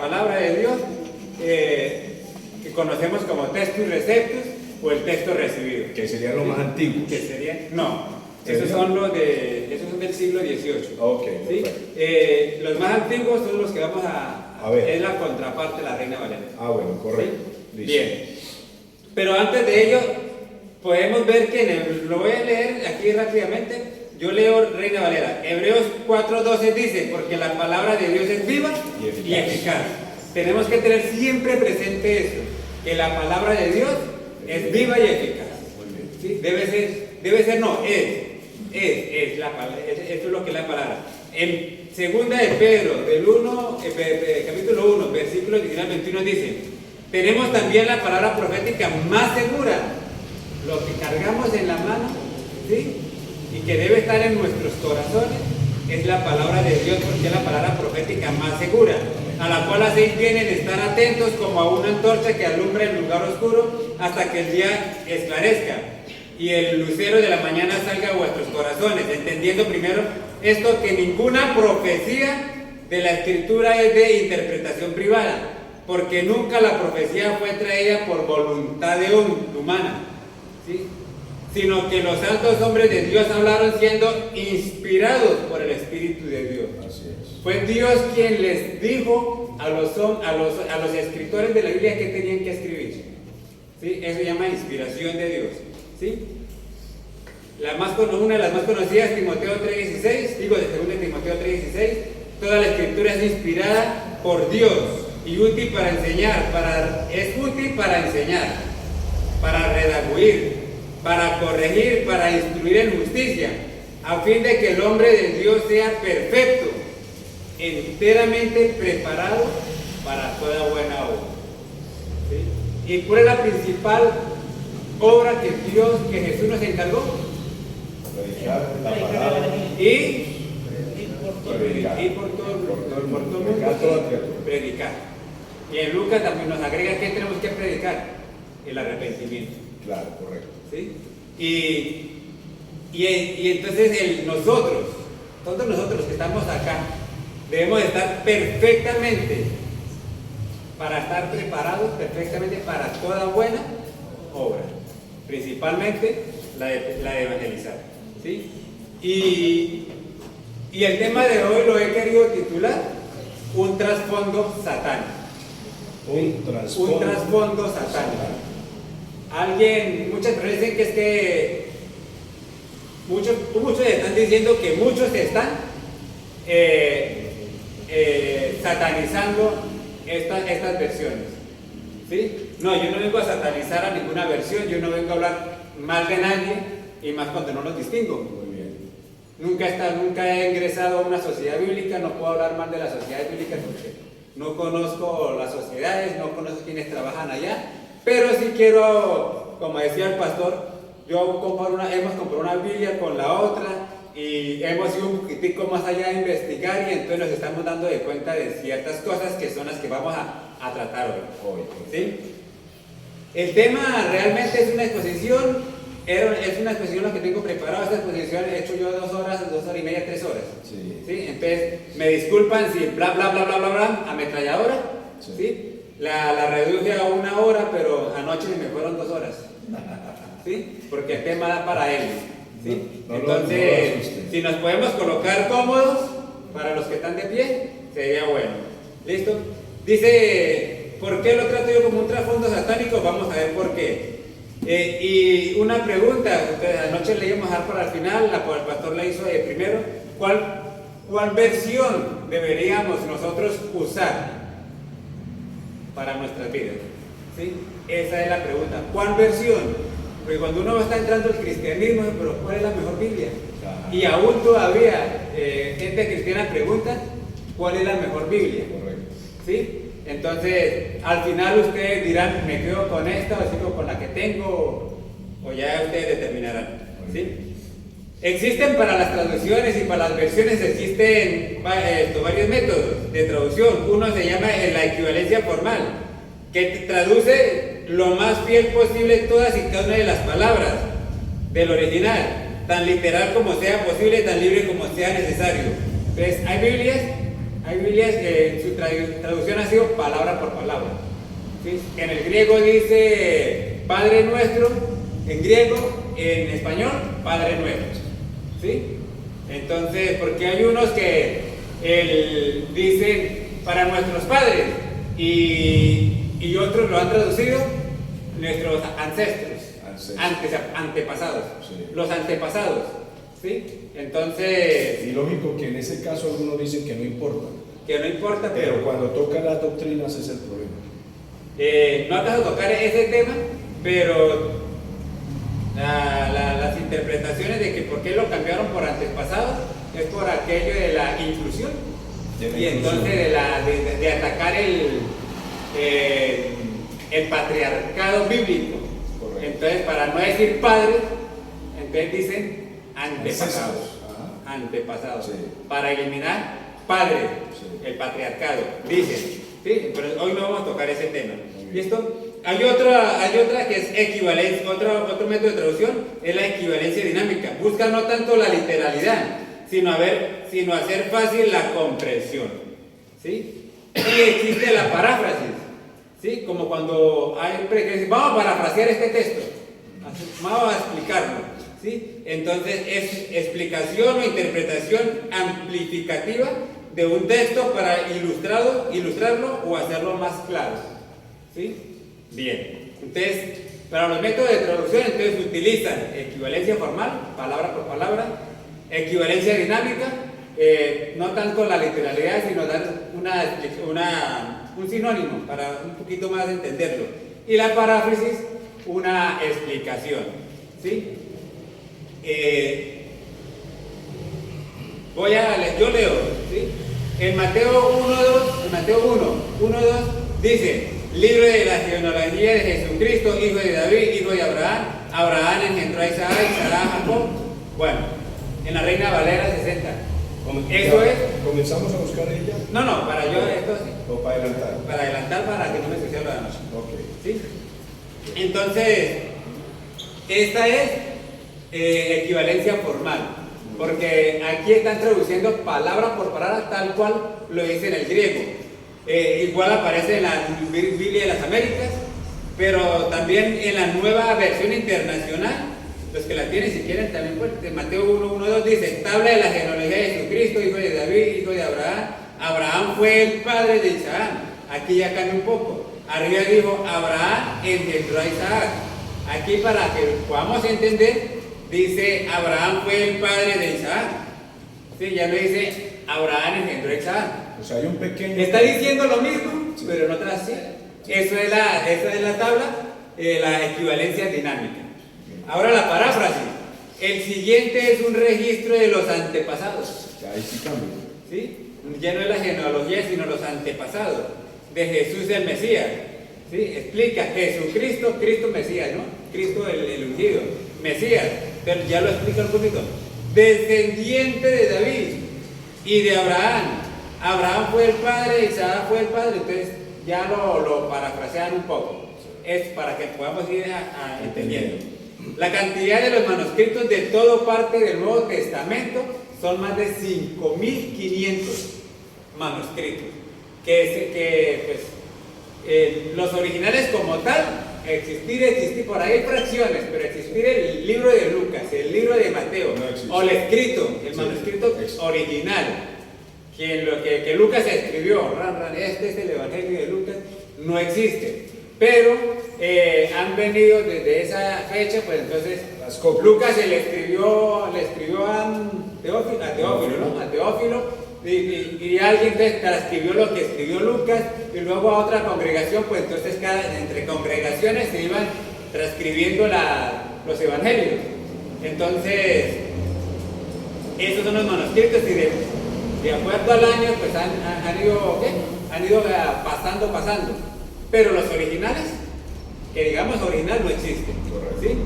palabra de Dios, que conocemos como textus receptus o el texto recibido. Que serían los más antiguos. Que serían, no, esos son del siglo XVIII. Ok, ¿sí? Los más antiguos son los que vamos a ver. Es la contraparte de la Reina Valera. Bueno, correcto. ¿Sí? Bien. Pero antes de ello, podemos ver que lo voy a leer aquí rápidamente. Yo leo Reina Valera. Hebreos 4:12 dice, porque la palabra de Dios es viva y eficaz. Tenemos que tener siempre presente eso, que la palabra de Dios es viva y eficaz. ¿Sí? Debe ser, no, es la palabra, esto es lo que es la palabra. En segunda de Pedro, capítulo 1, versículos 19 al 21 dice, tenemos también la palabra profética más segura, lo que cargamos en la mano, ¿sí? Y que debe estar en nuestros corazones, es la palabra de Dios, porque es la palabra profética más segura, a la cual hacéis bien en estar atentos como a una antorcha que alumbra el lugar oscuro hasta que el día esclarezca y el lucero de la mañana salga a vuestros corazones, entendiendo primero esto, que ninguna profecía de la Escritura es de interpretación privada, porque nunca la profecía fue traída por voluntad humana, ¿sí? Sino que los santos hombres de Dios hablaron siendo inspirados por el Espíritu de Dios. Así es. Fue Dios quien les dijo a los escritores de la Biblia que tenían que escribir. ¿Sí? Eso se llama inspiración de Dios. ¿Sí? Una de las más conocidas, Timoteo 3:16, de 2 Timoteo 3:16, toda la Escritura es inspirada por Dios y útil para enseñar, es útil para enseñar, para redarguir, para corregir, para instruir en justicia, a fin de que el hombre de Dios sea perfecto, enteramente preparado para toda buena obra. ¿Sí? ¿Y cuál es la principal obra que Jesús nos encargó? Predicar la palabra. Y Predicar. por todo el mundo. Predicar. Y en Lucas también nos agrega que tenemos que predicar: el arrepentimiento. Claro, correcto. ¿Sí? Y entonces todos nosotros que estamos acá, debemos estar perfectamente, para estar preparados perfectamente para toda buena obra, principalmente la de evangelizar. ¿Sí? Y el tema de hoy lo he querido titular un trasfondo satánico. Un trasfondo satánico. Muchas personas dicen que muchos están diciendo que muchos están satanizando estas versiones. ¿Sí? No, yo no vengo a satanizar a ninguna versión, yo no vengo a hablar mal de nadie, y más cuando no los distingo. Muy bien. Nunca he ingresado a una sociedad bíblica, no puedo hablar mal de las sociedades bíblicas porque no conozco las sociedades, no conozco quienes trabajan allá. Pero sí quiero, como decía el pastor, hemos comprado una Biblia con la otra y hemos ido un poquitico más allá a investigar, y entonces nos estamos dando de cuenta de ciertas cosas que son las que vamos a tratar hoy. ¿Sí? El tema realmente es una exposición, es una exposición lo que tengo preparado. Esta exposición he hecho yo 2 horas y media, 3 horas. Sí. ¿Sí? Entonces me disculpan si bla bla bla bla bla bla, ametralladora. Sí. ¿Sí? La reduje a 1 hora, pero anoche me fueron 2 horas. ¿Sí? Porque el tema da para él. ¿Sí? Entonces, si nos podemos colocar cómodos para los que están de pie, sería bueno. ¿Listo? Dice, ¿por qué lo trato yo como un trasfondo satánico? Vamos a ver por qué. Y una pregunta, anoche le íbamos a dar para el final, el pastor la hizo primero. ¿Cuál versión deberíamos nosotros usar para nuestras vidas? ¿Sí? Esa es la pregunta. ¿Cuál versión? Porque cuando uno está entrando al cristianismo, pero ¿cuál es la mejor Biblia? Ajá. Y aún todavía gente cristiana pregunta ¿cuál es la mejor Biblia? Correcto. ¿Sí? Entonces, al final ustedes dirán, ¿me quedo con esta o sigo con la que tengo? O ya ustedes determinarán. ¿Sí? Existen para las traducciones y para las versiones existen varios métodos de traducción. Uno se llama la equivalencia formal, que traduce lo más fiel posible todas y cada una de las palabras del original, tan literal como sea posible, tan libre como sea necesario. Entonces, hay Biblias Hay Biblias que su traducción ha sido palabra por palabra. ¿Sí? En el griego dice Padre Nuestro, en griego, en español, Padre Nuestro. ¿Sí? Entonces, porque hay unos que dicen para nuestros padres y otros lo han traducido nuestros ancestros, antepasados, sí. Los antepasados. ¿Sí? Entonces... Y lógico que en ese caso algunos dicen que no importa. Que no importa, pero cuando toca las doctrinas ese es el problema. No acaso tocar ese tema, pero las interpretaciones de que por qué lo cambiaron por antepasados es por aquello de la inclusión. Y entonces de atacar el patriarcado bíblico. Correcto. Entonces, para no decir padre, entonces dicen antepasados. Antepasados. Sí. Para eliminar padre, sí. El patriarcado. Dicen. ¿Sí? Pero hoy no vamos a tocar ese tema. ¿Listo? Hay otra que es equivalencia. Otro método de traducción es la equivalencia dinámica. Busca no tanto la literalidad, sino hacer fácil la comprensión. ¿Sí? Y existe la paráfrasis. ¿Sí? Como cuando hay vamos a parafrasear este texto. Vamos a explicarlo. ¿Sí? Entonces es explicación o interpretación amplificativa de un texto para ilustrarlo o hacerlo más claro. ¿Sí? Bien. Entonces, para los métodos de traducción, entonces utilizan equivalencia formal, palabra por palabra, equivalencia dinámica, no tanto la literalidad, sino dar un sinónimo para un poquito más entenderlo. Y la paráfrasis, una explicación. ¿Sí? Yo leo, ¿sí? En Mateo 1, 2, dice, libro de la genealogía de Jesucristo, hijo de David, hijo de Abraham. Abraham engendró a Isaac, Isaac a Jacob. Bueno, en la Reina Valera 60. Eso es. ¿Comenzamos a buscar ella? No, para yo esto sí. ¿O para adelantar? Para adelantar, para que no me suceda lo de anoche. Ok. ¿Sí? Entonces, esta es equivalencia formal, porque aquí están traduciendo palabra por palabra tal cual lo dice en el griego. Igual aparece en la Biblia de las Américas, pero también en la nueva versión internacional. Los que la tienen, si quieren, también pueden. Mateo 1:2 dice: tabla de la genealogía de Jesucristo, hijo de David, hijo de Abraham. Abraham fue el padre de Isaac. Aquí ya cambia un poco. Arriba dijo: Abraham engendró a Isaac. Aquí, para que podamos entender, dice: Abraham fue el padre de Isaac. Sí, ya no dice: Abraham engendró a Isaac. O sea, hay un pequeño... Está diciendo lo mismo, sí, pero en otras sí. Eso es la tabla, la equivalencia dinámica. Ahora la paráfrasis. El siguiente es un registro de los antepasados. Ahí sí cambia. ¿Sí? Ya no es la genealogía, sino los antepasados de Jesús el Mesías. ¿Sí? Explica Jesucristo, Cristo Mesías, ¿no? Cristo el ungido, Mesías. Pero ya lo explica un poquito. Descendiente de David y de Abraham. Abraham fue el padre, Isaac fue el padre. Entonces ya lo parafrasean un poco. Es para que podamos ir entendiendo. La cantidad de los manuscritos de toda parte del Nuevo Testamento son más de 5.500 manuscritos. Los originales como tal, existir, por ahí hay fracciones, pero existir el libro de Lucas, el libro de Mateo, no o el escrito, el manuscrito original, que Lucas escribió, este es el Evangelio de Lucas, no existe. Pero han venido desde esa fecha, pues entonces Lucas le escribió a Teófilo, ¿no? A Teófilo, y alguien transcribió lo que escribió Lucas, y luego a otra congregación, pues entonces entre congregaciones se iban transcribiendo los evangelios. Entonces, esos son los manuscritos, y de acuerdo al año, pues han ido pasando. Pero los originales, que digamos original, no existen. ¿Sí?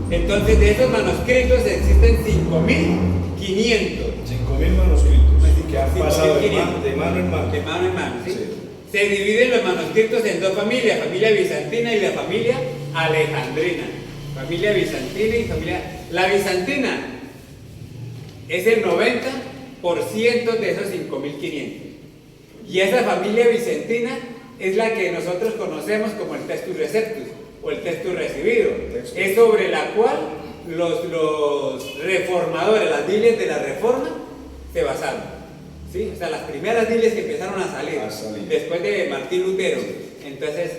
Entonces, de esos manuscritos existen 5.500. 5.000 manuscritos que han pasado de mano en mano. De mano en mano, ¿sí? Sí. Se dividen los manuscritos en dos familias: familia bizantina y la familia alejandrina. Familia bizantina y familia... La bizantina es el 90% de esos 5.500. Y esa familia vicentina es la que nosotros conocemos como el Textus Receptus o el Textus Recibido. Es sobre la cual los reformadores, las Biblias de la Reforma, se basaron. ¿Sí? O sea, las primeras Biblias que empezaron a salir después de Martín Lutero. Entonces,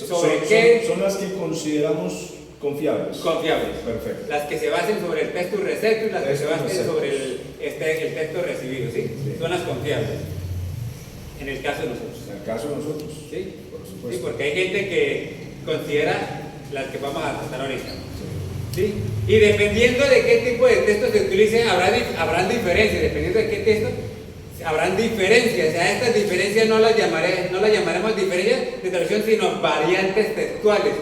son las que consideramos confiables. Confiables. Perfecto. Las que se basen sobre el Textus Receptus, las que se basen Receptus. sobre el texto recibido, ¿sí? Sí. Son las confiables. En el caso de nosotros. En el caso de nosotros. ¿Sí? Por supuesto. Sí, porque hay gente que considera las que vamos a tratar ahorita. ¿Sí? Y dependiendo de qué tipo de texto se utilice, habrán diferencias. Dependiendo de qué texto, habrán diferencias. O sea, estas diferencias no las llamaremos diferencias de traducción, sino variantes textuales.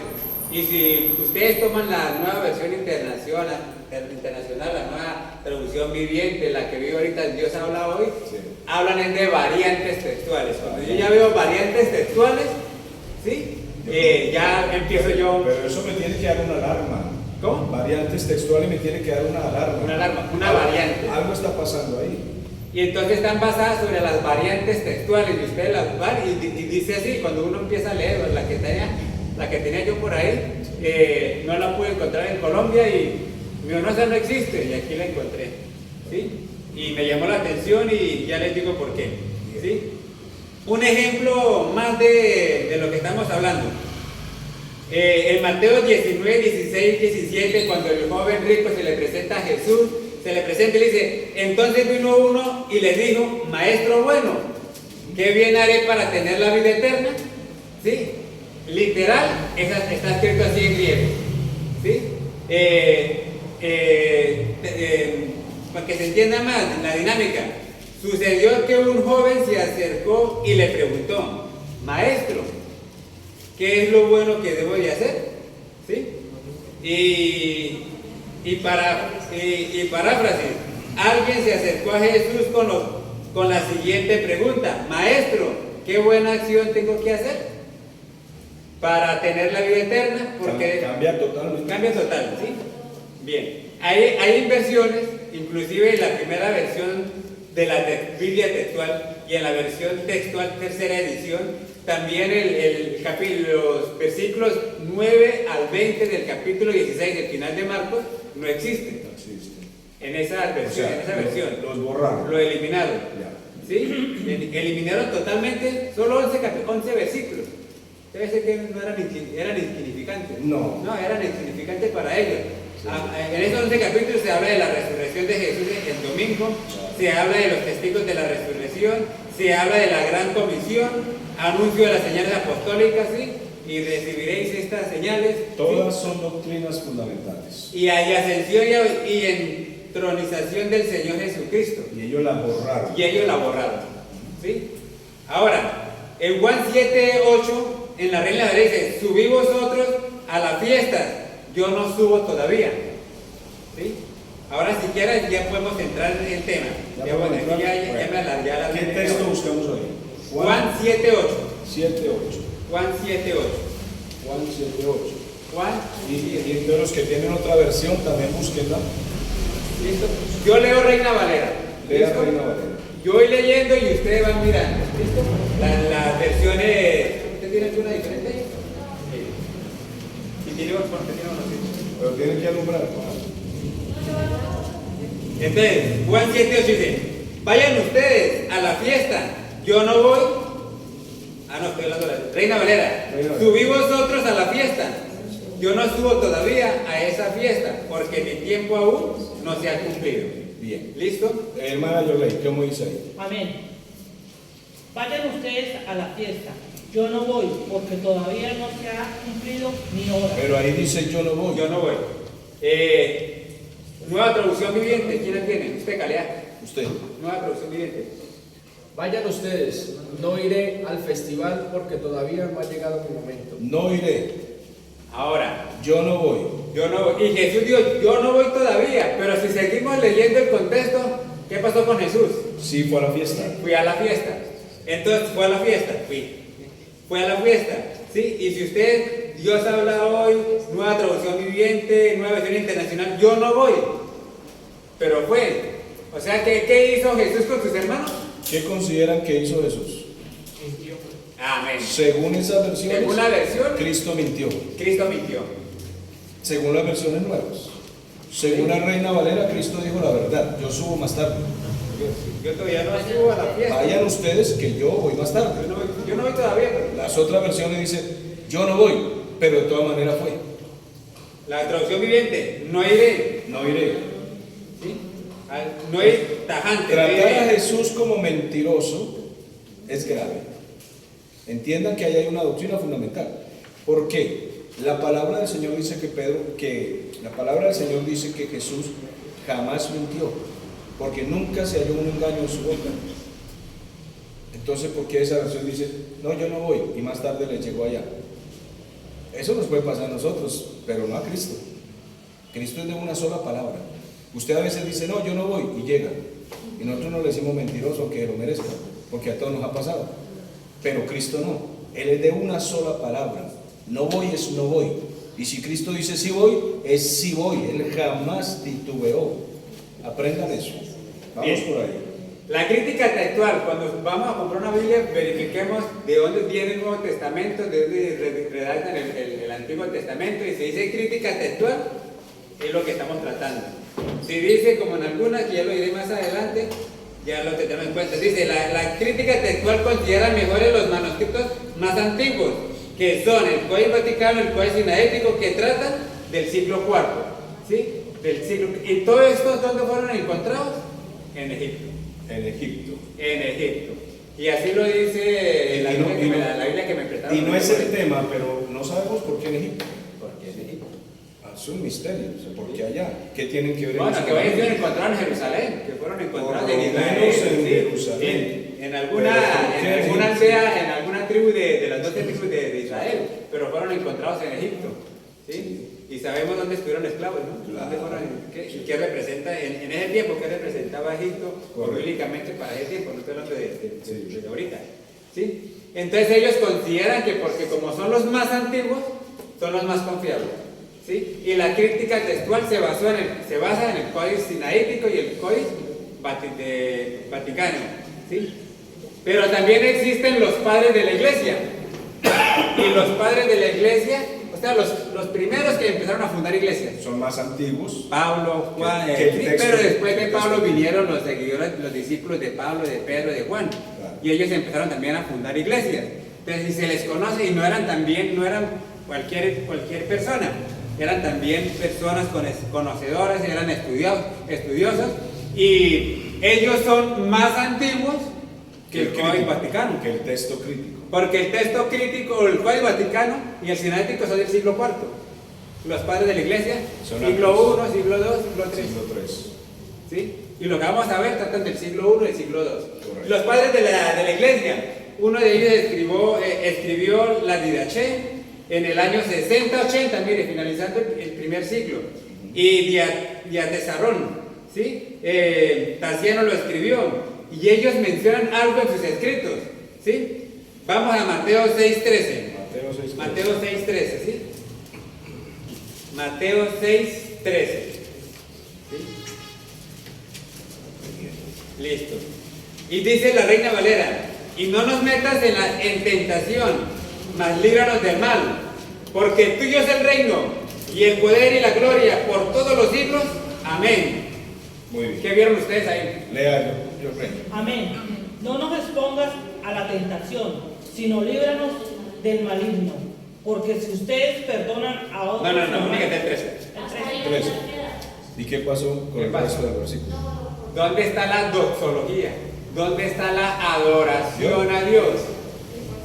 Y si ustedes toman la nueva versión internacional, la nueva traducción viviente, la que vive ahorita Dios habla hoy, Sí. hablan de variantes textuales. Cuando yo ya veo variantes textuales, ¿sí? Ya empiezo yo. Pero eso me tiene que dar una alarma. ¿Cómo? Variantes textuales me tiene que dar una alarma. Una alarma, una variante. Algo está pasando ahí. Y entonces están basadas sobre las variantes textuales. Y ustedes las van y dice así, cuando uno empieza a leer, la que tenía yo por ahí, no la pude encontrar en Colombia y me dijo, no, esa no existe, y aquí la encontré, ¿sí? Y me llamó la atención y ya les digo por qué, ¿sí? Un ejemplo más de lo que estamos hablando. En Mateo 19, 16, 17, cuando el joven rico se le presenta a Jesús, se le presenta y le dice, entonces vino uno y le dijo, maestro bueno, ¿qué bien haré para tener la vida eterna? ¿Sí? Literal, está escrito así en griego. ¿Sí? Para que se entienda más la dinámica, sucedió que un joven se acercó y le preguntó, maestro, ¿qué es lo bueno que debo de hacer? ¿Sí? Y paráfrasis, alguien se acercó a Jesús con la siguiente pregunta, maestro, ¿qué buena acción tengo que hacer para tener la vida eterna? Porque cambia totalmente. Cambia total, ¿sí? Bien. Hay inversiones, inclusive en la primera versión de la Biblia textual y en la versión textual tercera edición, también los versículos 9 al 20 del capítulo 16 del final de Marcos no existen. No existe. En esa versión, Los borraron. lo eliminaron. Ya. ¿Sí? Eliminaron totalmente solo 11 versículos. Debe ser que eran insignificantes. No. No, eran insignificantes para ellos. Sí. En esos 11 capítulos se habla de la resurrección de Jesús el domingo, se habla de los testigos de la resurrección, se habla de la gran comisión, anuncio de las señales apostólicas, ¿sí? Y recibiréis estas señales. Todas ¿sí? son doctrinas fundamentales. Y hay ascensión y entronización del Señor Jesucristo. Y ellos la borraron. ¿Sí? Ahora, en Juan 7, 8, en la Reina Valera dice, subí vosotros a la fiesta, yo no subo todavía. ¿Sí? Ahora si quieres ya podemos entrar en el tema. ¿Qué texto buscamos hoy? Juan 7, 8. 7, 8. Juan 7, 8. Juan 7, 8. Juan Y de los que tienen otra versión también búsquenla. ¿Listo? Yo leo Reina Valera. Lea ¿Listo? Reina Valera. Yo voy leyendo y ustedes van mirando. ¿Listo? Las versiones. ¿Usted tiene alguna diferente? Sí. Si tiene uno, Pero tienen que alumbrar. Entonces, Juan 7, 8 dice: vayan ustedes a la fiesta, yo no voy. No, estoy hablando de la Reina Valera. Subí vosotros a la fiesta, yo no subo todavía a esa fiesta, porque mi tiempo aún no se ha cumplido. Bien. ¿Listo? Hermana Yolei, ¿cómo dice ahí? Amén. Vayan ustedes a la fiesta. Yo no voy, porque todavía no se ha cumplido mi hora. Pero ahí dice yo no voy. Yo no voy. Nueva traducción viviente, ¿quién la tiene? Usted, Calea. Usted. Nueva traducción viviente. Vayan ustedes, no iré al festival porque todavía no ha llegado mi momento. No iré. Ahora, Yo no voy. yo no voy. Y Jesús dijo, yo no voy todavía. Pero si seguimos leyendo el contexto, ¿qué pasó con Jesús? Sí fue a la fiesta. Fui a la fiesta. Entonces, fue a la fiesta. Fue a la fiesta. ¿Sí? Y si usted, Dios habla hoy, nueva traducción viviente, nueva versión internacional, yo no voy. Pero fue. O sea, ¿qué hizo Jesús con sus hermanos? ¿Qué consideran que hizo Jesús? Amén. Según esas versiones, Según la versión, Cristo mintió. Cristo mintió. Según las versiones nuevas. Según la Reina Valera, Cristo dijo la verdad. Yo subo más tarde. Yo todavía no subo a la fiesta. Vayan ustedes que yo voy más tarde. Yo no voy todavía, pero Las otras versiones dicen, yo no voy, pero de todas maneras fue. la traducción viviente, no iré. No iré. ¿Sí? No es tajante. no Tratar a iré. Jesús como mentiroso es grave. Entiendan que ahí hay una doctrina fundamental. ¿Por qué? La palabra del Señor dice la palabra del Señor dice que Jesús jamás mintió, porque nunca se halló un engaño en su boca. Entonces, ¿por qué esa versión dice, no, yo no voy, y más tarde le llegó allá? Eso nos puede pasar a nosotros, pero no a Cristo. Cristo es de una sola palabra. Usted a veces dice, no, yo no voy, y llega. Y nosotros no le decimos mentiroso que lo merezca, porque a todos nos ha pasado. Pero Cristo no. Él es de una sola palabra. No voy es no voy. Y si Cristo dice sí voy, es sí voy. Él jamás titubeó. Aprendan eso. Vamos Bien. por ahí. La crítica textual, cuando vamos a comprar una Biblia, verifiquemos de dónde viene el Nuevo Testamento, de dónde redactan el Antiguo Testamento, y si dice crítica textual, es lo que estamos tratando. Si dice, como en algunas, que ya lo diré más adelante, ya lo tendremos en cuenta. Dice, la crítica textual considera mejores los manuscritos más antiguos, que son el Códice Vaticano, el Códice Sinaítico, que tratan del siglo IV, ¿sí? Del siglo, y todos estos, ¿dónde fueron encontrados? En Egipto. En Egipto. En Egipto. Y así lo dice la Biblia que me prestaron. Y no es el tema, pero no sabemos por qué en Egipto. ¿Por qué en Egipto? Es un misterio. O sea, ¿por qué allá? ¿Qué tienen que ver Bueno, que Israel? fueron encontrados en Jerusalén, que fueron encontrados Por en lo Israel. menos en ¿sí? Jerusalén. En Pero alguna ¿por qué Egipto? aldea, en alguna tribu de las 12 tribus de Israel, pero fueron encontrados en Egipto. ¿Sí? Y sabemos dónde estuvieron esclavos, ¿no? Claro. ¿Dónde fueron? ¿Qué representa en ese tiempo? ¿Qué representaba Egipto Correcto. bíblicamente para ese tiempo? No estoy hablando Sí. de ahorita. ¿Sí? Entonces ellos consideran que porque como son los más antiguos, son los más confiables. ¿Sí? Y la crítica textual se basa en el Códice Sinaítico y el Códice Vaticano. ¿Sí? Pero también existen los padres de la iglesia. Y los padres de la iglesia, o sea, los primeros que empezaron a fundar iglesias. Son más antiguos. Pablo, Juan, Que el sí, texto- pero después que de el Pablo texto- vinieron los seguidores, los discípulos de Pablo, de Pedro, de Juan. Claro. Y ellos empezaron también a fundar iglesias. Entonces, si se les conoce, y no eran cualquier persona, eran también personas conocedoras, eran estudiosos, y ellos son más antiguos que el Códice crítico, Vaticano. que el texto crítico. Porque el texto crítico, el Códice Vaticano y el Sinaítico son del siglo IV. Los padres de la iglesia, Son siglo antes. I, siglo II, siglo III. Siglo 3. ¿Sí? Y lo que vamos a ver tratan del siglo I y del siglo II. Correcto. Los padres de la iglesia, uno de ellos escribió la Didache en el año 60-80, mire, finalizando el primer siglo. Y Diatezarón, ¿sí? Taciano lo escribió. Y ellos mencionan algo en sus escritos, ¿sí? Vamos a Mateo 6:13. Mateo 6. Mateo 6:13, ¿sí? Mateo 6:13. ¿Sí? Listo. Y dice la Reina Valera, y no nos metas en tentación, mas líbranos del mal, porque tuyo es el reino, y el poder y la gloria por todos los siglos. Amén. Muy bien. ¿Qué vieron ustedes ahí? Lea yo reino. Amén. No nos expongas a la tentación, sino líbranos del maligno. Porque si ustedes perdonan a otros... No, fíjate el 13. El 13. 13. ¿Y qué pasó con ¿Qué el pasó? resto del versículo? ¿Dónde está la doxología? ¿Dónde está la adoración a Dios?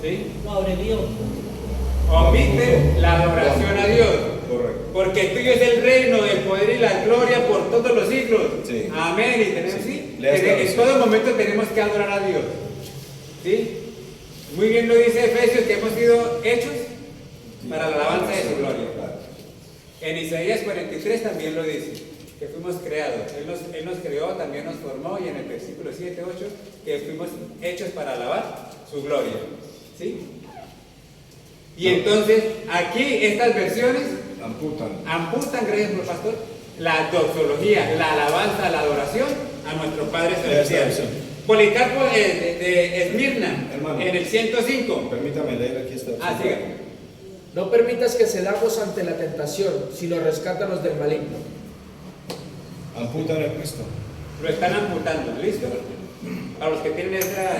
¿Sí? Lo abrevió. Omite la adoración a Dios. Correcto. Porque tuyo es el reino, el poder y la gloria por todos los siglos. Sí. Amén. Y tenemos, ¿sí? Lea esta En versión. todo momento tenemos que adorar a Dios. ¿Sí? Muy bien lo dice Efesios, que hemos sido hechos para la alabanza de su gloria. Claro. En Isaías 43 también lo dice, que fuimos creados. Él nos creó, también nos formó, y en el versículo 7, 8, que fuimos hechos para alabar su gloria. ¿Sí? Y entonces, aquí estas versiones amputan, gracias por pastor, la doxología, la alabanza, la adoración a nuestro Padre Lea esta Celestial. versión. Policarpo de Esmirna, Hermano. en el 105. Permítame leer aquí esta Siga. No permitas que cedamos ante la tentación, sino rescátanos del maligno. Amputan el Cristo. Lo están amputando, ¿listo? A los que tienen esa...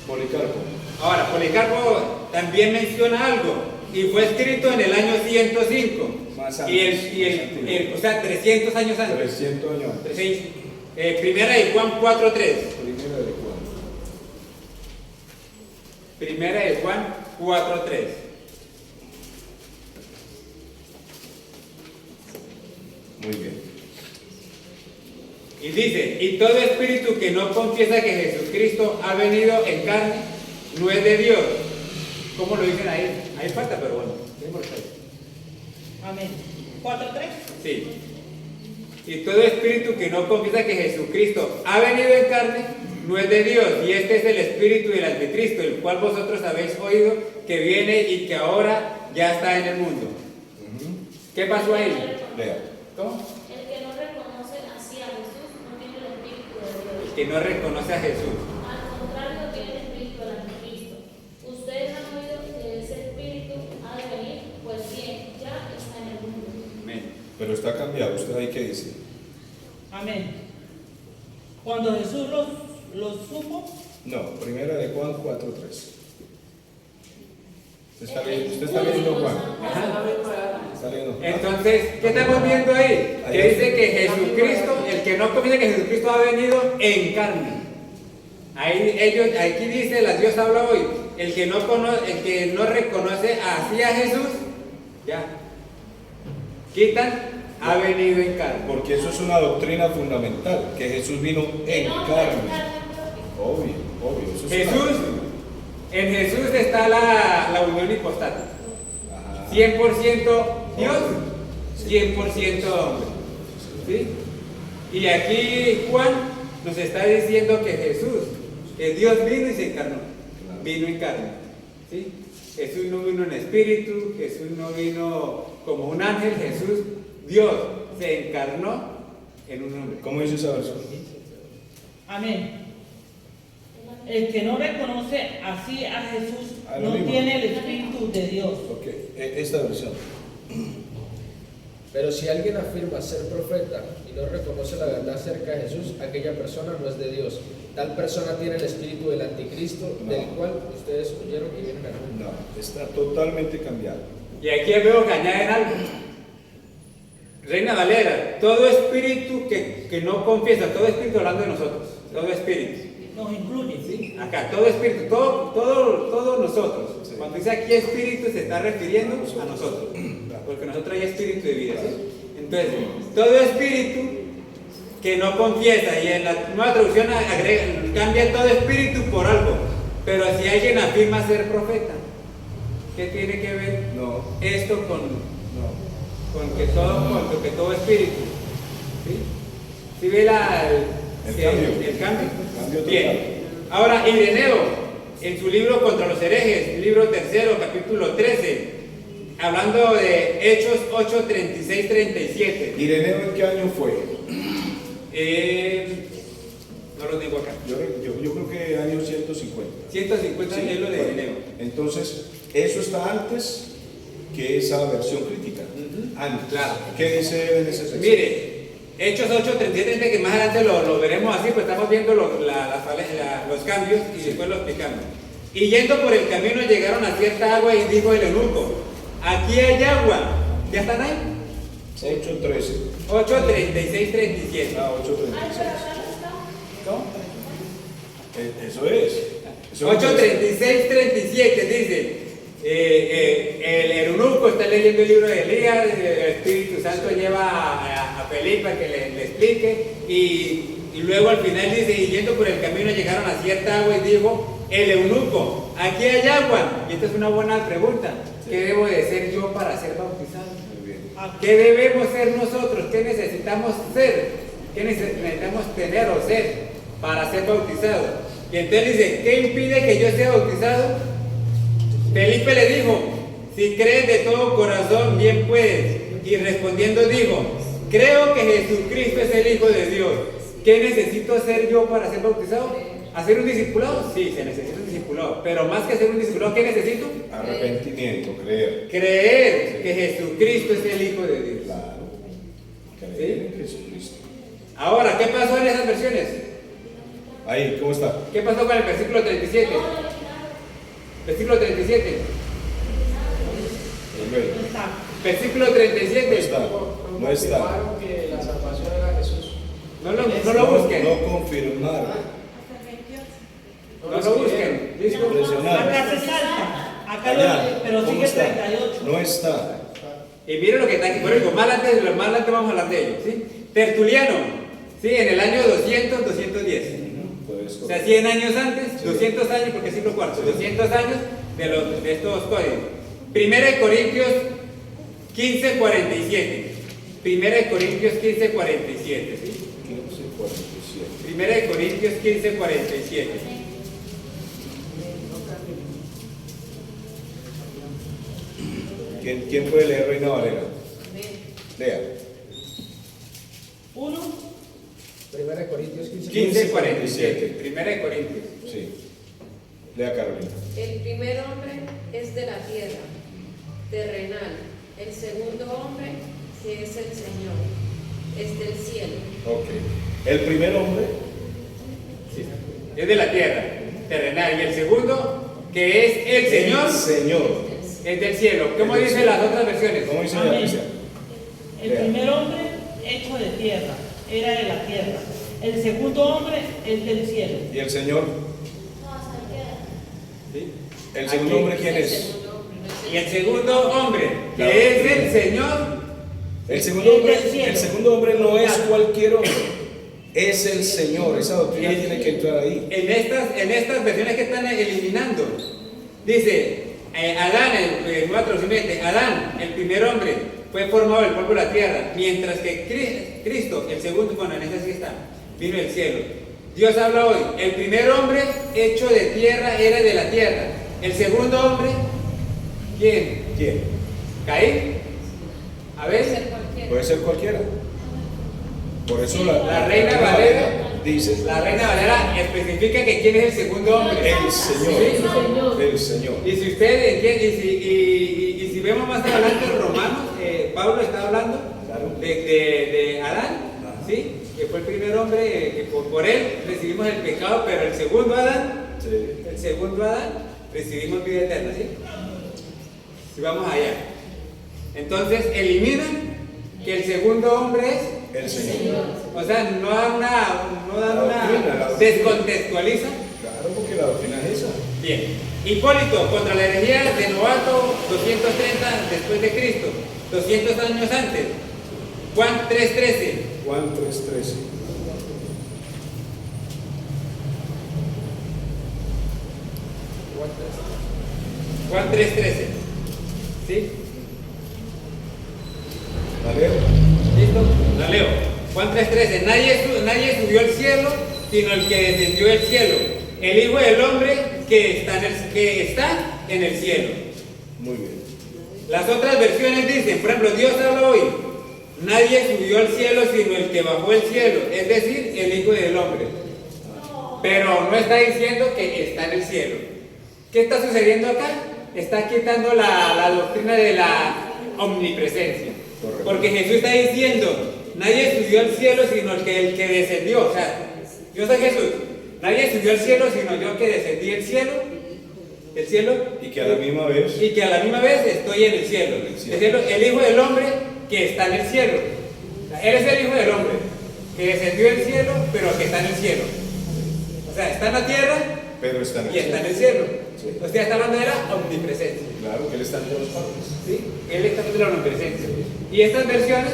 Policarpo. Ahora, Policarpo también menciona algo, y fue escrito en el año 105. Más O sea, 300 años antes. 300 años antes. Sí. Primera de Juan 4:3. Primera de Juan. Primera de Juan 4:3. Muy bien. Y dice, y todo espíritu que no confiesa que Jesucristo ha venido en carne, no es de Dios. ¿Cómo lo dicen ahí? Ahí falta, pero bueno. Amén. 4:3. Sí. Y todo espíritu que no confiesa que Jesucristo ha venido en carne, no es de Dios. Y este es el espíritu del anticristo, el cual vosotros habéis oído que viene y que ahora ya está en el mundo. ¿Qué pasó ahí? Lea. ¿Cómo? El que no reconoce así a Jesús no tiene el Espíritu de Dios. Que no reconoce a Jesús. Al contrario, tiene el Espíritu del Anticristo. Ustedes han oído que ese Espíritu ha de venir, pues bien, ya está en el mundo. Amén. Pero está cambiado. ¿Usted ahí qué dice? Amén. Cuando Jesús los supo, No, primera de Juan 4:3. Usted está leyendo Juan. Está leyendo Juan. Entonces, ¿qué estamos viendo ahí? Que dice que Jesucristo, el que no confiesa que Jesucristo ha venido en carne. Aquí dice, la Dios habla hoy, el que no reconoce así a Jesús, ya, quitan, ha venido en carne. Porque eso es una doctrina fundamental, que Jesús vino en No, carne. Obvio, obvio. Eso es En Jesús está la unión hipostática. Ajá. 100% Dios, 100% hombre. ¿Sí? Y aquí Juan nos está diciendo que Jesús, que Dios vino y se encarnó. Vino en carne. ¿Sí? Jesús no vino en espíritu, Jesús no vino como un ángel, Jesús, Dios, se encarnó en un hombre. ¿Cómo dice esa versión? amén. El que no reconoce así a Jesús Lo no mismo. tiene el Espíritu de Dios. Ok, esta versión. Pero si alguien afirma ser profeta y no reconoce la verdad acerca de Jesús, aquella persona no es de Dios. Tal persona tiene el espíritu del anticristo, No. del cual ustedes oyeron que viene al mundo. No, está totalmente cambiado. Y aquí veo que añaden algo. Reina Valera, todo espíritu que no confiesa, todo espíritu hablando de nosotros, todo espíritu. Nos incluye. ¿Sí? Acá, todo espíritu, todos nosotros. Sí. Cuando dice aquí espíritu se está refiriendo a nosotros, porque nosotros hay espíritu de vida. ¿Sí? Entonces, todo espíritu que no confiesa, y en la nueva traducción cambia todo espíritu por algo, pero si alguien afirma ser profeta, ¿qué tiene que ver No, esto con no. que todo espíritu? ¿Sí? ¿Sí ve El cambio. El cambio. Cambio total. Bien. Ahora, Ireneo, en su libro Contra los herejes, libro 3, capítulo 13, hablando de Hechos 8, 36, 37. ¿Ireneo en qué año fue? No lo tengo acá. Yo creo que año 150. 150 Sí, es lo de bueno. Ireneo. Entonces, eso está antes que esa versión crítica. Antes. Claro. ¿Qué dice en ese texto? Mire, Hechos 8, 37, que más adelante lo veremos así, pues estamos viendo los cambios y después los explicamos. Y yendo por el camino llegaron a cierta agua y dijo el eunuco, aquí hay agua. ¿Ya están ahí? 8:13. 8, 36, 37. Ah, Ay, 8:36. pero acá no está. Eso es. 8, 36, 37 dice, el eunuco está leyendo el libro de Elías, el Espíritu Santo lleva a Felipe a que le explique, y luego al final dice, y yendo por el camino llegaron a cierta agua y dijo, el eunuco, aquí hay agua. Y esta es una buena pregunta, ¿qué debo de ser yo para ser bautizado? Muy bien. ¿Qué debemos ser nosotros? ¿Qué necesitamos ser? ¿Qué necesitamos tener o ser para ser bautizados? Y entonces dice, ¿qué impide que yo sea bautizado? Felipe le dijo, si crees de todo corazón, bien puedes. Y respondiendo dijo, creo que Jesucristo es el Hijo de Dios, ¿Qué necesito hacer yo para ser bautizado? ¿Hacer un discipulado? Sí, se necesita un discipulado. Pero más que hacer un discipulado, ¿qué necesito? Arrepentimiento, creer. Creer que Jesucristo es el Hijo de Dios. Claro. Creer en Jesucristo. Ahora, ¿qué pasó en esas versiones? Ahí, ¿cómo está? ¿Qué pasó con el versículo 37? Versículo 37. Primero. No está. Versículo No 37. está. No está. Confirmaron que la salvación era Jesús. No lo busquen. No confirmaron. No lo busquen. ¿Listo? Impresionante. Acá se salta. Acá Allá, pero ¿cómo sigue está? 38. No está. Y miren lo que está aquí. Por ejemplo, más adelante vamos a hablar de ello. ¿Sí? Tertuliano. ¿Sí? En el año 200, 210. Pues, O sea, 100 años antes, Sí. 200 años, porque es siglo IV, 200 años de estos códigos. Primera de Corintios 15:47. Primera de Corintios 15:47. ¿Sí? 15:47. Primera de Corintios 15:47. ¿Quién puede leer Reina Valera? Lea. 1. Primera de Corintios 15. 15:47. Primera de Corintios. Sí. Lea, Carolina. El primer hombre es de la tierra, terrenal. El segundo hombre, que es el Señor, es del cielo. Ok. El primer hombre, Es de la tierra, terrenal. Y el segundo, que es el Señor, el Señor. es del cielo. ¿Cómo Es del dicen cielo. las otras versiones? ¿Cómo dice la Amén. iglesia? El Lea. primer hombre hecho de tierra, era de la tierra. El segundo hombre es del cielo. ¿Y el Señor? ¿Sí? ¿El segundo Aquí. hombre quién El es? segundo hombre, no es Y el segundo hombre, Claro. que es el Señor, El segundo hombre, Es del cielo. el segundo hombre no es cualquier hombre. Es el Señor. Esa doctrina tiene que entrar ahí. en estas versiones que están eliminando, dice Adán, el nueva traducción dice, Adán, el primer hombre, fue formado del polvo de la tierra, mientras que Cristo, el segundo, bueno, en ese sí está, vino del cielo. Dios habla hoy, el primer hombre hecho de tierra era de la tierra. El segundo hombre, ¿quién? ¿Quién? ¿Caín? A puede ser ver, cualquiera. Puede ser cualquiera. Por eso la Reina Valera dice la Reina Valera especifica que quién es el segundo hombre. el Señor. El Señor. Y si usted entiende, y si vemos más adelante en Romanos, Pablo está hablando Claro. de Adán, ¿sí? Que fue el primer hombre, que por él recibimos el pecado, pero el segundo Adán, recibimos vida eterna, ¿sí? Si vamos allá. Entonces eliminan que el segundo hombre es, El Señor. o sea, no dan La una, doctrina. descontextualizan. Claro, porque la doctrina es esa. Bien. Hipólito contra la herejía de Novato 230 después de Cristo, 200 años antes. Juan 3:13. Juan 3:13. Juan 3:13. ¿Sí? ¿La leo? ¿Listo? La leo. Juan 3:13. Nadie subió al cielo, sino el que descendió del cielo, el Hijo del Hombre que está en el cielo. Muy bien. Las otras versiones dicen, por ejemplo, Dios habla hoy, nadie subió al cielo sino el que bajó el cielo, es decir, el Hijo del Hombre. Pero no está diciendo que está en el cielo. ¿Qué está sucediendo acá? Está quitando la doctrina de la omnipresencia. Correcto. Porque Jesús está diciendo, nadie subió al cielo sino el que descendió. O sea, yo soy Jesús. Nadie subió al cielo sino yo que descendí del cielo. El cielo. Y que a la misma vez. Y que a la misma vez estoy en el cielo. El Hijo del Hombre que está en el cielo. O sea, él es el Hijo del Hombre que descendió del cielo, pero que está en el cielo. O sea, está en la tierra Pero está en el y está en cielo. el cielo. Sí. O sea, está hablando de la omnipresencia. Claro que él está en todas partes. ¿Sí? Él está hablando de la omnipresencia. Y estas versiones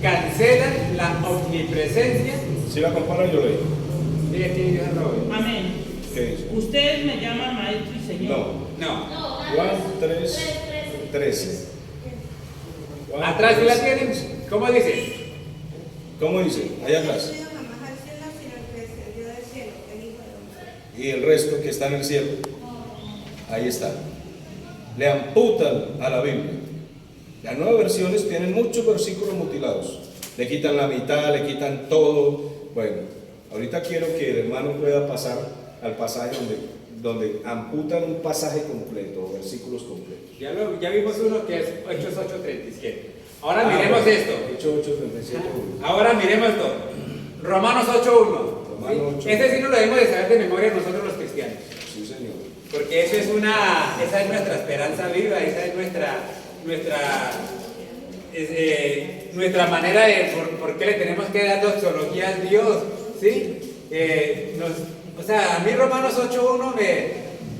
cancelan la omnipresencia. Si la compara, yo leí. Sí, aquí Dios es Robert. Amén. ¿Qué dice? Ustedes me llaman maestro y señor. No. No. Juan 3:13. Juan Atrás sí la 3:13. tienen. ¿Cómo dice? ¿Cómo dice? Allá atrás. No subió jamás al cielo, sino el que descendió del cielo, el Hijo del Hombre. Y el resto que está en el cielo. Ahí está. Le amputan a la Biblia. Las nuevas versiones tienen muchos versículos mutilados. Le quitan la mitad, le quitan todo. Bueno, ahorita quiero que el hermano pueda pasar al pasaje donde amputan un pasaje completo, o versículos completos. Ya vimos uno que es Hechos 8:37. Ahora miremos esto. Hechos 8:37. Ahora miremos esto. Romanos 8:1. Romanos 8:1. Ese sí no lo debemos de saber de memoria nosotros los cristianos. Sí, señor. Porque esa es nuestra esperanza viva, esa es nuestra manera de por qué le tenemos que dar doxología a Dios, ¿sí? O sea, a mí Romanos 8:1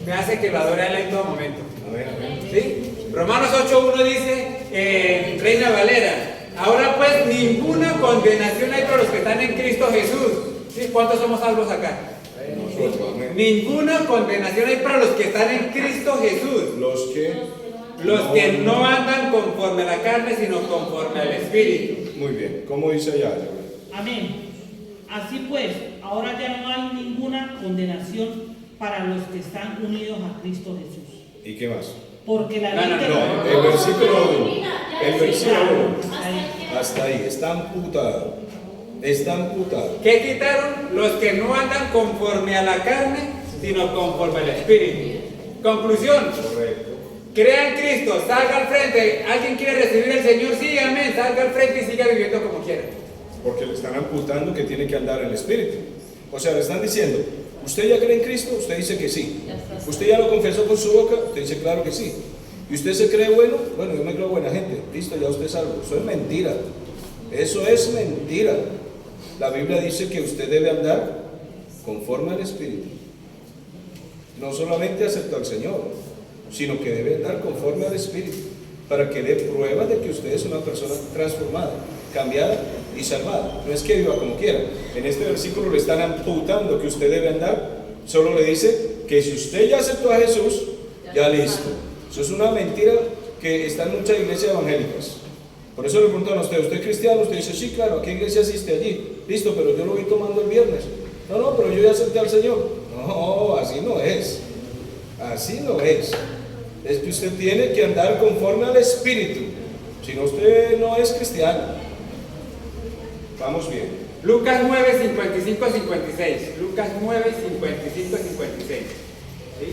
me hace que lo adore a Él en todo momento. Amén. ¿Sí? Romanos 8:1 dice, Reina Valera, ahora pues ninguna condenación hay para los que están en Cristo Jesús. ¿Sí? ¿Cuántos somos salvos acá? Nosotros, amén. Ninguna condenación hay para los que están en Cristo Jesús. Los que no andan conforme a la carne, sino conforme al Espíritu. Muy bien. ¿Cómo dice allá? Amén. Así pues, ahora ya no hay ninguna condenación para los que están unidos a Cristo Jesús. ¿Y qué más? Porque la No, ley de No, el versículo 1. El versículo 1. Ahí. Hasta ahí. Está amputado. Está amputado. ¿Qué quitaron? Los que no andan conforme a la carne, sino conforme al Espíritu. Conclusión. Correcto. Crea en Cristo, salga al frente. ¿Alguien quiere recibir al Señor? Sí, amén. Salga al frente y siga viviendo como quiera. Porque le están amputando que tiene que andar en el Espíritu. O sea, le están diciendo, ¿usted ya cree en Cristo? Usted dice que sí. ¿Usted ya lo confesó con su boca? Usted dice claro que sí. ¿Y usted se cree bueno? Bueno, yo me creo buena gente. Listo, ya usted es salvo. Eso es mentira. Eso es mentira. La Biblia dice que usted debe andar conforme al Espíritu. No solamente aceptó al Señor, sino que debe andar conforme al Espíritu, para que dé pruebas de que usted es una persona transformada, cambiada y salvada. No es que viva como quiera. En este versículo le están amputando que usted debe andar. Solo le dice que si usted ya aceptó a Jesús, ya listo. Eso es una mentira que está en muchas iglesias evangélicas. Por eso le preguntan a usted, ¿usted es cristiano? Usted dice, sí, claro, ¿a qué iglesia asiste allí? Listo, pero yo lo vi tomando el viernes. No, pero yo ya acepté al Señor. No, así no es. Así no es. Es que usted tiene que andar conforme al Espíritu. Si no, usted no es cristiano. Vamos bien. Lucas 9, 55 a 56. Lucas 9, 55 a 56. ¿Sí?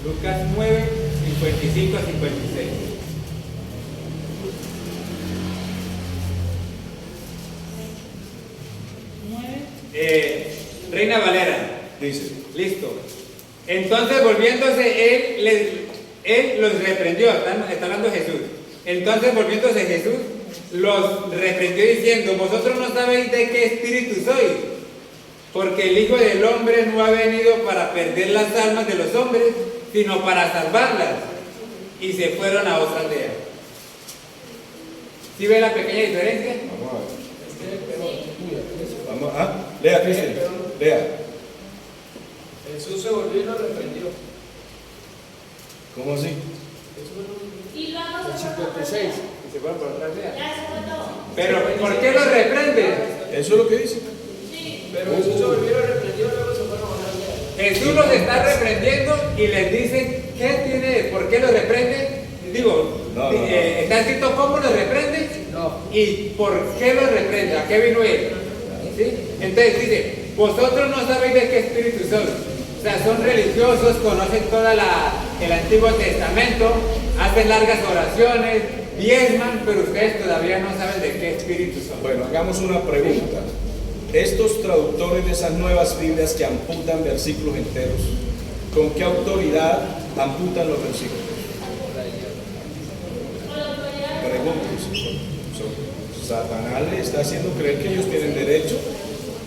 Lucas 9, 55 a 56. Reina Valera. Dice. Listo. Entonces volviéndose él los reprendió. Está hablando Jesús. Entonces volviéndose Jesús los reprendió diciendo, vosotros no sabéis de qué espíritu sois, porque el Hijo del Hombre no ha venido para perder las almas de los hombres, sino para salvarlas. Y se fueron a otra aldea. ¿Sí ve la pequeña diferencia? Vamos a ver. Vamos a... Lea, Cristian. Lea. Jesús se volvió y lo reprendió. ¿Cómo así? Y luego El se fue por 56. Y se fueron por otra aldea. Ya se fue todo. Pero ¿por qué los reprende? Eso es lo que dice. Sí. Pero Jesús se volvió y lo reprendió, luego se fueron a una aldea. Jesús los está reprendiendo y les dice, ¿qué tiene? ¿Por qué los reprende? Digo, No. ¿está escrito cómo los reprende? No. ¿Y por qué los reprende? ¿A qué vino él? ¿Sí? Entonces dice, vosotros no sabéis de qué espíritu son. O sea, son religiosos, conocen todo el Antiguo Testamento, hacen largas oraciones, diezman, pero ustedes todavía no saben de qué espíritu son. Bueno, hagamos una pregunta. Estos traductores de esas nuevas Biblias que amputan versículos enteros, ¿con qué autoridad amputan los versículos? Pregúntense. Satanás le está haciendo creer que ellos tienen derecho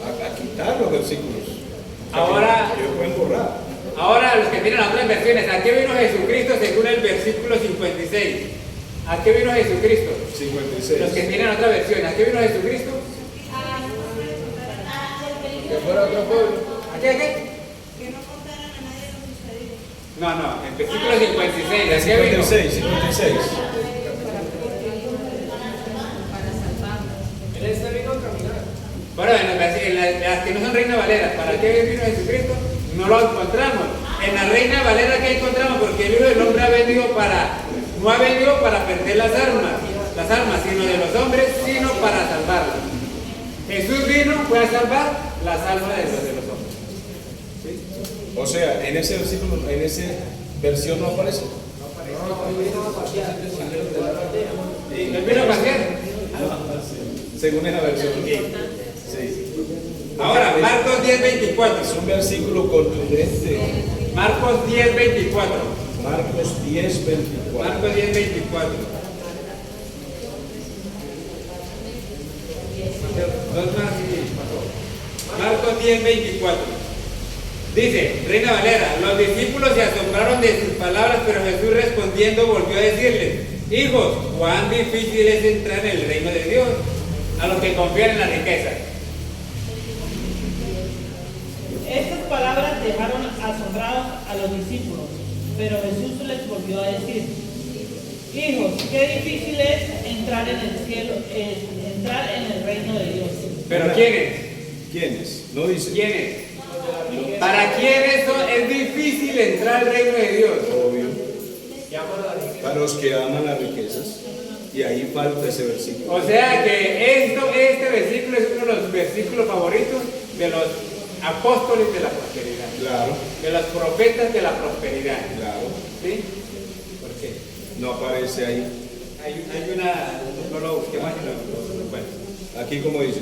a quitar los versículos. O sea, Ahora- que ellos pueden borrar. Ahora los que tienen otras versiones, ¿a qué vino Jesucristo según el versículo 56? ¿A qué vino Jesucristo? 56. Los que tienen otra versión, ¿a qué vino Jesucristo? Que fuera otro pueblo. ¿A qué? Que no contaran a nadie lo sucedido. No, en versículo 56, ¿a qué vino? 56, 56. En este vino a caminar. Bueno, en las que no son Reina Valera, ¿para qué vino Jesucristo? No lo encontramos. En la Reina Valera, ¿qué encontramos? Porque el Hijo del Hombre no ha venido para perder las almas, sino de los hombres, sino para salvarlas. Jesús vino, fue a salvar las almas de los hombres. ¿Sí? O sea, en ese versículo, en esa versión no aparece. ¿Y él vino a pasear? Según esa versión. Sí. Ahora, Marcos 10:24. Es un versículo contundente. Marcos 10:24. Marcos 10:24. Marcos 10:24. Dos más y pasó. Marcos 10:24. Dice, Reina Valera, los discípulos se asombraron de sus palabras, pero Jesús respondiendo volvió a decirles, hijos, cuán difícil es entrar en el reino de Dios a los que confían en la riqueza. Estas palabras dejaron asombrados a los discípulos, pero Jesús les volvió a decir, hijos, qué difícil es entrar en el cielo, entrar en el reino de Dios. ¿Pero quiénes? ¿Quiénes? No dice. ¿Quiénes? ¿Para quiénes es difícil entrar al reino de Dios? Obvio. Para los que aman las riquezas. Y ahí falta ese versículo. O sea que este versículo es uno de los versículos favoritos de los apóstoles de la prosperidad. Claro, De los profetas de la prosperidad. claro. ¿Sí? ¿Por qué? No aparece ahí. Hay una, no lo busqué más, bueno. Aquí como dice.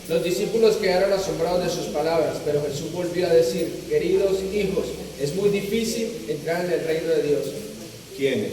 Los discípulos quedaron asombrados de sus palabras, pero Jesús volvió a decir, queridos hijos, es muy difícil entrar en el reino de Dios. ¿Quiénes?